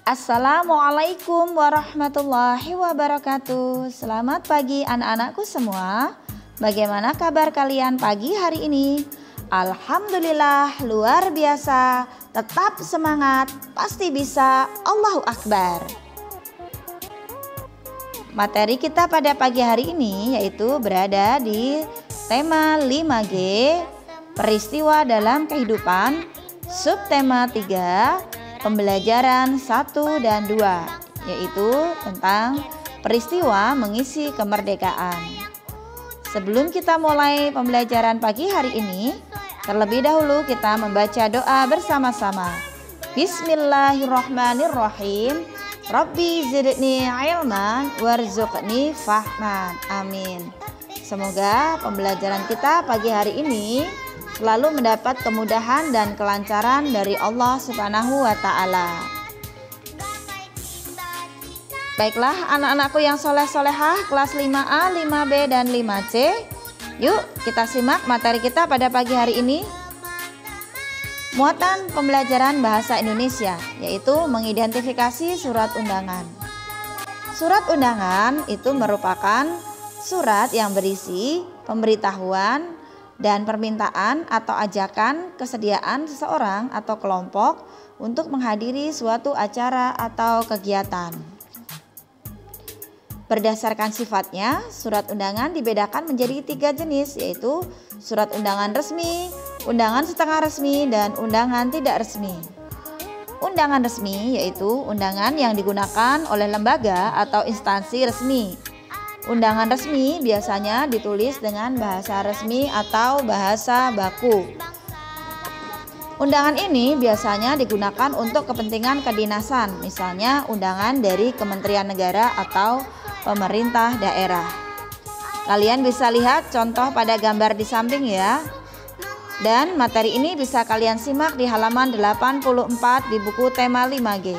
Assalamualaikum warahmatullahi wabarakatuh. Selamat pagi anak-anakku semua. Bagaimana kabar kalian pagi hari ini? Alhamdulillah luar biasa. Tetap semangat, pasti bisa. Allahu Akbar. Materi kita pada pagi hari ini yaitu berada di tema 5G, peristiwa dalam kehidupan, subtema 3, pembelajaran 1 dan 2, yaitu tentang peristiwa mengisi kemerdekaan. Sebelum kita mulai pembelajaran pagi hari ini, terlebih dahulu kita membaca doa bersama-sama. Bismillahirrahmanirrahim. Rabbi zidni ilman warzuqni fahman. Amin. Semoga pembelajaran kita pagi hari ini selalu mendapat kemudahan dan kelancaran dari Allah Subhanahu wa Ta'ala. Baiklah anak-anakku yang soleh-solehah kelas 5A, 5B, dan 5C. Yuk kita simak materi kita pada pagi hari ini. Muatan pembelajaran bahasa Indonesia, yaitu mengidentifikasi surat undangan. Surat undangan itu merupakan surat yang berisi pemberitahuan dan permintaan atau ajakan kesediaan seseorang atau kelompok untuk menghadiri suatu acara atau kegiatan. Berdasarkan sifatnya, surat undangan dibedakan menjadi 3 jenis, yaitu surat undangan resmi, undangan setengah resmi, dan undangan tidak resmi. Undangan resmi yaitu undangan yang digunakan oleh lembaga atau instansi resmi. Undangan resmi biasanya ditulis dengan bahasa resmi atau bahasa baku. Undangan ini biasanya digunakan untuk kepentingan kedinasan, misalnya undangan dari Kementerian Negara atau pemerintah daerah. Kalian bisa lihat contoh pada gambar di samping ya. Dan materi ini bisa kalian simak di halaman 84 di buku tema 5G.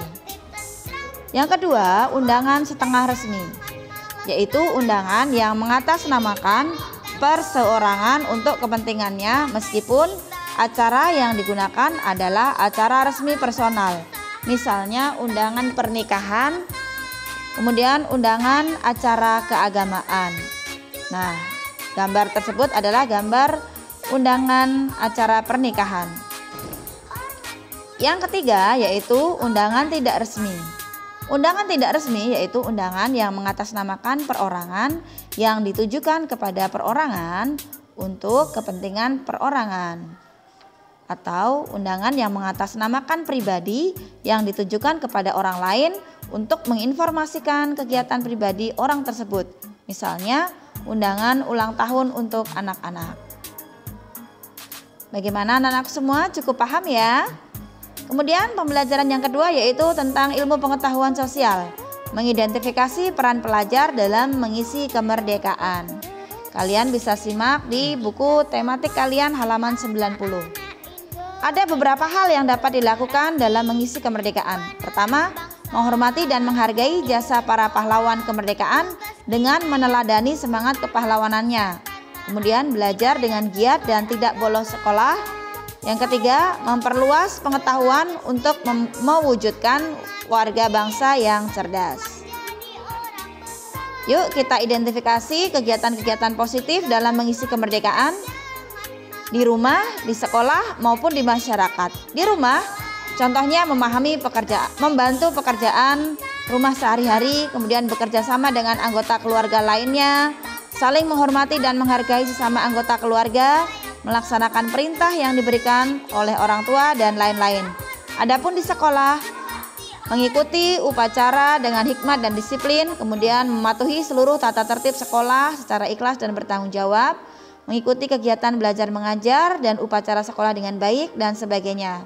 Yang kedua, undangan setengah resmi, yaitu undangan yang mengatasnamakan perseorangan untuk kepentingannya meskipun acara yang digunakan adalah acara resmi personal. Misalnya undangan pernikahan, kemudian undangan acara keagamaan. Nah, gambar tersebut adalah gambar undangan acara pernikahan. Yang ketiga yaitu undangan tidak resmi. Undangan tidak resmi yaitu undangan yang mengatasnamakan perorangan yang ditujukan kepada perorangan untuk kepentingan perorangan, atau undangan yang mengatasnamakan pribadi yang ditujukan kepada orang lain untuk menginformasikan kegiatan pribadi orang tersebut. Misalnya undangan ulang tahun untuk anak-anak. Bagaimana anak-anak semua, cukup paham ya? Kemudian pembelajaran yang kedua yaitu tentang ilmu pengetahuan sosial, mengidentifikasi peran pelajar dalam mengisi kemerdekaan. Kalian bisa simak di buku tematik kalian halaman 90. Ada beberapa hal yang dapat dilakukan dalam mengisi kemerdekaan. Pertama, menghormati dan menghargai jasa para pahlawan kemerdekaan dengan meneladani semangat kepahlawanannya. Kemudian belajar dengan giat dan tidak bolos sekolah. Yang ketiga, memperluas pengetahuan untuk mewujudkan warga bangsa yang cerdas. Yuk kita identifikasi kegiatan-kegiatan positif dalam mengisi kemerdekaan di rumah, di sekolah, maupun di masyarakat. Di rumah, contohnya membantu pekerjaan rumah sehari-hari, kemudian bekerja sama dengan anggota keluarga lainnya, saling menghormati dan menghargai sesama anggota keluarga, melaksanakan perintah yang diberikan oleh orang tua, dan lain-lain. Adapun di sekolah, mengikuti upacara dengan hikmat dan disiplin, kemudian mematuhi seluruh tata tertib sekolah secara ikhlas dan bertanggung jawab, mengikuti kegiatan belajar mengajar dan upacara sekolah dengan baik, dan sebagainya.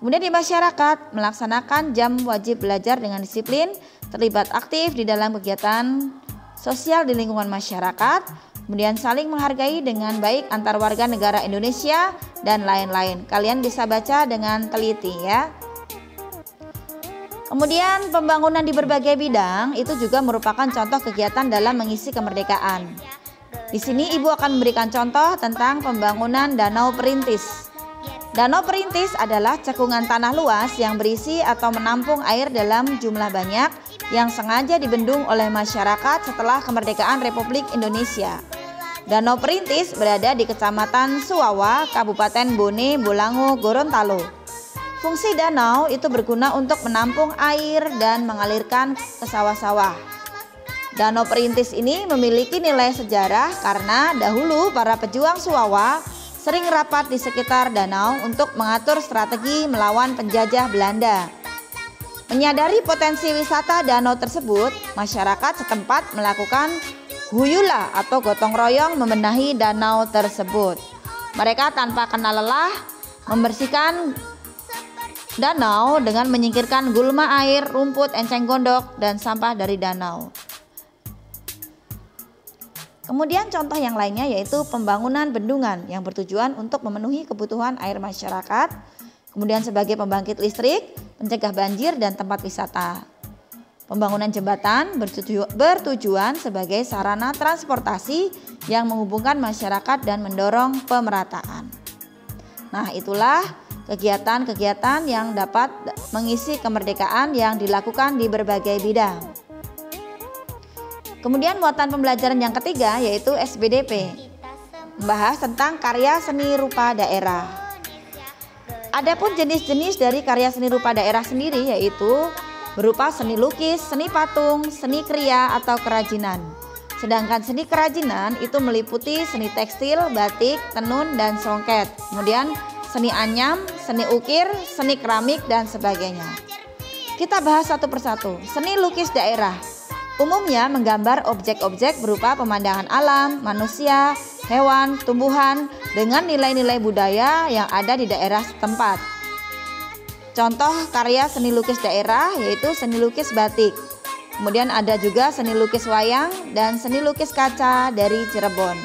Kemudian di masyarakat, melaksanakan jam wajib belajar dengan disiplin, terlibat aktif di dalam kegiatan sosial di lingkungan masyarakat, kemudian saling menghargai dengan baik antar warga negara Indonesia, dan lain-lain. Kalian bisa baca dengan teliti ya. Kemudian pembangunan di berbagai bidang itu juga merupakan contoh kegiatan dalam mengisi kemerdekaan. Di sini Ibu akan memberikan contoh tentang pembangunan Danau Perintis. Danau perintis adalah cekungan tanah luas yang berisi atau menampung air dalam jumlah banyak yang sengaja dibendung oleh masyarakat setelah kemerdekaan Republik Indonesia. Danau Perintis berada di Kecamatan Suwawa, Kabupaten Bone Bolango, Gorontalo. Fungsi danau itu berguna untuk menampung air dan mengalirkan ke sawah-sawah. Danau Perintis ini memiliki nilai sejarah karena dahulu para pejuang Suwawa sering rapat di sekitar danau untuk mengatur strategi melawan penjajah Belanda. Menyadari potensi wisata danau tersebut, masyarakat setempat melakukan huyula atau gotong royong membenahi danau tersebut. Mereka tanpa kenal lelah membersihkan danau dengan menyingkirkan gulma air, rumput, enceng gondok, dan sampah dari danau. Kemudian contoh yang lainnya yaitu pembangunan bendungan yang bertujuan untuk memenuhi kebutuhan air masyarakat, kemudian sebagai pembangkit listrik, pencegah banjir, dan tempat wisata. Pembangunan jembatan bertujuan sebagai sarana transportasi yang menghubungkan masyarakat dan mendorong pemerataan. Nah, itulah kegiatan-kegiatan yang dapat mengisi kemerdekaan yang dilakukan di berbagai bidang. Kemudian muatan pembelajaran yang ketiga yaitu SBDP, membahas tentang karya seni rupa daerah. Adapun jenis-jenis dari karya seni rupa daerah sendiri yaitu berupa seni lukis, seni patung, seni kriya atau kerajinan. Sedangkan seni kerajinan itu meliputi seni tekstil, batik, tenun, dan songket. Kemudian seni anyam, seni ukir, seni keramik, dan sebagainya. Kita bahas satu persatu. Seni lukis daerah umumnya menggambar objek-objek berupa pemandangan alam, manusia, hewan, tumbuhan dengan nilai-nilai budaya yang ada di daerah setempat. Contoh karya seni lukis daerah yaitu seni lukis batik. Kemudian ada juga seni lukis wayang dan seni lukis kaca dari Cirebon.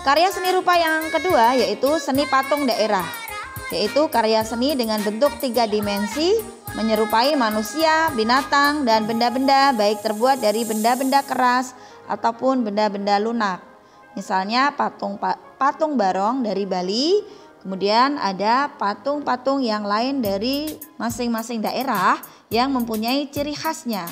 Karya seni rupa yang kedua yaitu seni patung daerah, yaitu karya seni dengan bentuk 3 dimensi menyerupai manusia, binatang, dan benda-benda baik terbuat dari benda-benda keras ataupun benda-benda lunak. Misalnya patung barong dari Bali, kemudian ada patung-patung yang lain dari masing-masing daerah yang mempunyai ciri khasnya.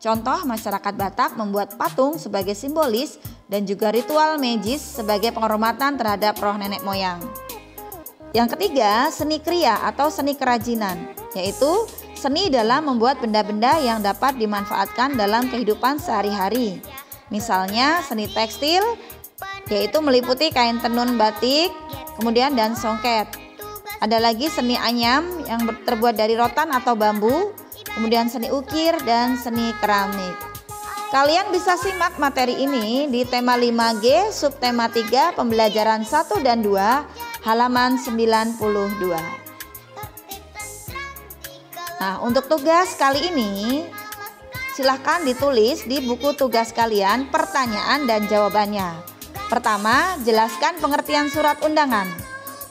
Contoh masyarakat Batak membuat patung sebagai simbolis dan juga ritual magis sebagai penghormatan terhadap roh nenek moyang. Yang ketiga, seni kriya atau seni kerajinan, yaitu seni dalam membuat benda-benda yang dapat dimanfaatkan dalam kehidupan sehari-hari. Misalnya seni tekstil, yaitu meliputi kain tenun batik, kemudian dan songket. Ada lagi seni anyam yang terbuat dari rotan atau bambu, kemudian seni ukir dan seni keramik. Kalian bisa simak materi ini di tema 5G subtema 3 pembelajaran 1 dan 2 halaman 92. Nah, untuk tugas kali ini silahkan ditulis di buku tugas kalian pertanyaan dan jawabannya. Pertama, jelaskan pengertian surat undangan.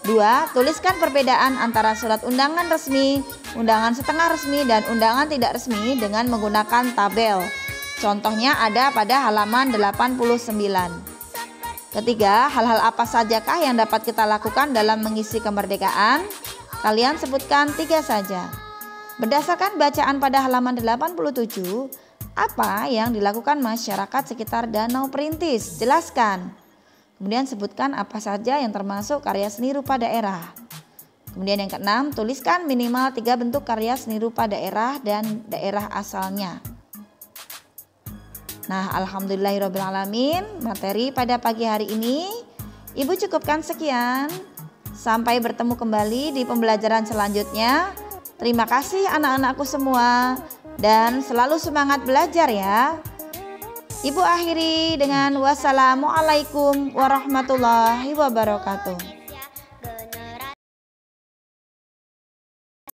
2. Tuliskan perbedaan antara surat undangan resmi, undangan setengah resmi, dan undangan tidak resmi dengan menggunakan tabel. Contohnya ada pada halaman 89. Ketiga, hal-hal apa sajakah yang dapat kita lakukan dalam mengisi kemerdekaan? Kalian sebutkan 3 saja. Berdasarkan bacaan pada halaman 87, apa yang dilakukan masyarakat sekitar Danau Perintis? Jelaskan. Kemudian sebutkan apa saja yang termasuk karya seni rupa daerah. Kemudian yang keenam, tuliskan minimal 3 bentuk karya seni rupa daerah dan daerah asalnya. Nah, alhamdulillahirrabbilalamin, materi pada pagi hari ini Ibu cukupkan sekian. Sampai bertemu kembali di pembelajaran selanjutnya. Terima kasih anak-anakku semua dan selalu semangat belajar ya. Ibu akhiri dengan wassalamualaikum warahmatullahi wabarakatuh.